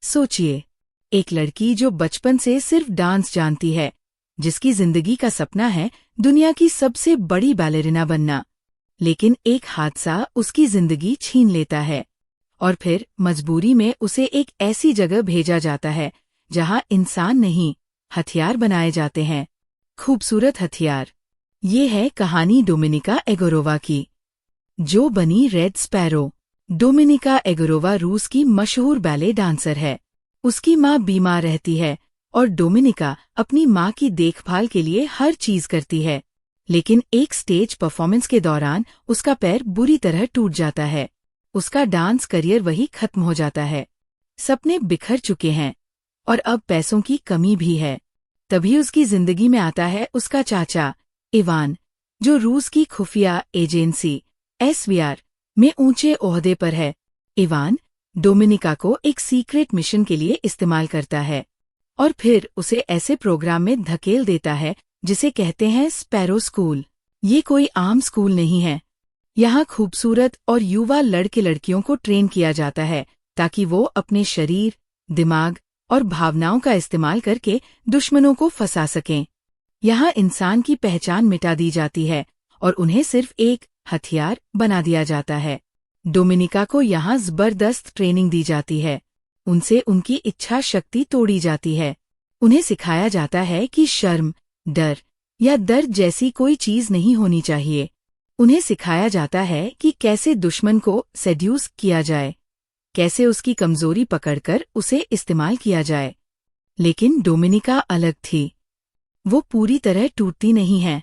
सोचिए, एक लड़की जो बचपन से सिर्फ डांस जानती है, जिसकी जिंदगी का सपना है दुनिया की सबसे बड़ी बैलेरिना बनना, लेकिन एक हादसा उसकी जिंदगी छीन लेता है और फिर मजबूरी में उसे एक ऐसी जगह भेजा जाता है जहां इंसान नहीं, हथियार बनाए जाते हैं। खूबसूरत हथियार। ये है कहानी डोमिनिका एगोरोवा की, जो बनी रेड स्पैरो। डोमिनिका एगोरोवा रूस की मशहूर बैले डांसर है। उसकी माँ बीमार रहती है और डोमिनिका अपनी माँ की देखभाल के लिए हर चीज करती है, लेकिन एक स्टेज परफॉर्मेंस के दौरान उसका पैर बुरी तरह टूट जाता है। उसका डांस करियर वही खत्म हो जाता है। सपने बिखर चुके हैं और अब पैसों की कमी भी है। तभी उसकी जिंदगी में आता है उसका चाचा इवान, जो रूस की खुफिया एजेंसी SVR में ऊंचे ओहदे पर है। इवान डोमिनिका को एक सीक्रेट मिशन के लिए इस्तेमाल करता है और फिर उसे ऐसे प्रोग्राम में धकेल देता है जिसे कहते हैं स्पैरो स्कूल। ये कोई आम स्कूल नहीं है। यहाँ खूबसूरत और युवा लड़के लड़कियों को ट्रेन किया जाता है ताकि वो अपने शरीर, दिमाग और भावनाओं का इस्तेमाल करके दुश्मनों को फंसा सकें। यहाँ इंसान की पहचान मिटा दी जाती है और उन्हें सिर्फ एक हथियार बना दिया जाता है। डोमिनिका को यहाँ जबरदस्त ट्रेनिंग दी जाती है। उनसे उनकी इच्छा शक्ति तोड़ी जाती है। उन्हें सिखाया जाता है कि शर्म, डर या दर्द जैसी कोई चीज नहीं होनी चाहिए। उन्हें सिखाया जाता है कि कैसे दुश्मन को सेड्यूस किया जाए, कैसे उसकी कमजोरी पकड़कर उसे इस्तेमाल किया जाए। लेकिन डोमिनिका अलग थी। वो पूरी तरह टूटती नहीं है।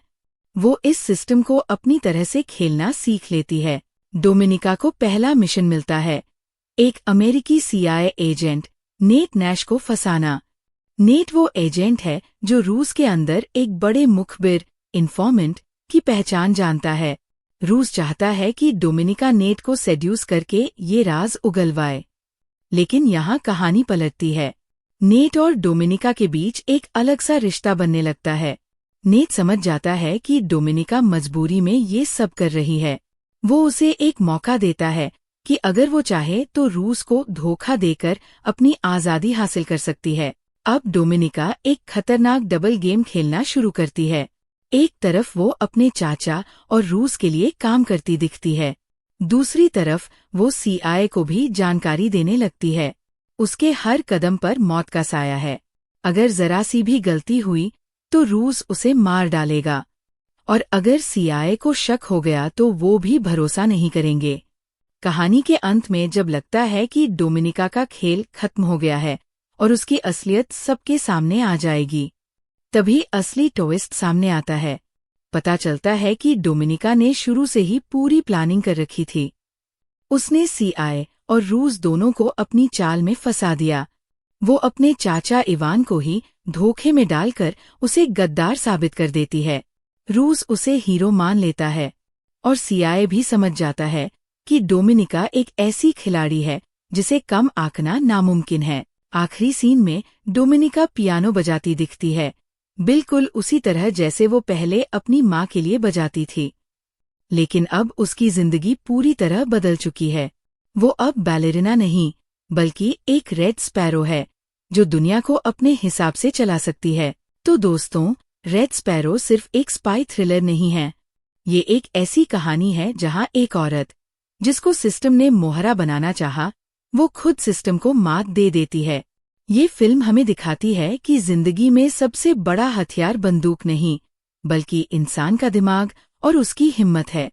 वो इस सिस्टम को अपनी तरह से खेलना सीख लेती है। डोमिनिका को पहला मिशन मिलता है, एक अमेरिकी CIA एजेंट नेट नैश को फंसाना। नेट वो एजेंट है जो रूस के अंदर एक बड़े मुखबिर इन्फॉर्मेंट की पहचान जानता है। रूस चाहता है कि डोमिनिका नेट को सेड्यूस करके ये राज उगलवाए। लेकिन यहाँ कहानी पलटती है। नेट और डोमिनिका के बीच एक अलग सा रिश्ता बनने लगता है। नेट समझ जाता है कि डोमिनिका मजबूरी में ये सब कर रही है। वो उसे एक मौका देता है कि अगर वो चाहे तो रूस को धोखा देकर अपनी आज़ादी हासिल कर सकती है। अब डोमिनिका एक खतरनाक डबल गेम खेलना शुरू करती है। एक तरफ वो अपने चाचा और रूस के लिए काम करती दिखती है, दूसरी तरफ वो CIA को भी जानकारी देने लगती है। उसके हर कदम पर मौत का साया है। अगर जरा सी भी गलती हुई तो रूस उसे मार डालेगा, और अगर CIA को शक हो गया तो वो भी भरोसा नहीं करेंगे। कहानी के अंत में जब लगता है कि डोमिनिका का खेल खत्म हो गया है और उसकी असलियत सबके सामने आ जाएगी, तभी असली ट्विस्ट सामने आता है। पता चलता है कि डोमिनिका ने शुरू से ही पूरी प्लानिंग कर रखी थी। उसने CIA और रूस दोनों को अपनी चाल में फंसा दिया। वो अपने चाचा इवान को ही धोखे में डालकर उसे गद्दार साबित कर देती है। रूस उसे हीरो मान लेता है और CIA भी समझ जाता है कि डोमिनिका एक ऐसी खिलाड़ी है जिसे कम आंकना नामुमकिन है। आखिरी सीन में डोमिनिका पियानो बजाती दिखती है, बिल्कुल उसी तरह जैसे वो पहले अपनी माँ के लिए बजाती थी। लेकिन अब उसकी जिंदगी पूरी तरह बदल चुकी है। वो अब बैलेरिना नहीं, बल्कि एक रेड स्पैरो है जो दुनिया को अपने हिसाब से चला सकती है। तो दोस्तों, रेड स्पैरो सिर्फ एक स्पाई थ्रिलर नहीं है। ये एक ऐसी कहानी है जहां एक औरत, जिसको सिस्टम ने मोहरा बनाना चाहा, वो खुद सिस्टम को मात दे देती है। ये फिल्म हमें दिखाती है कि जिंदगी में सबसे बड़ा हथियार बंदूक नहीं, बल्कि इंसान का दिमाग और उसकी हिम्मत है।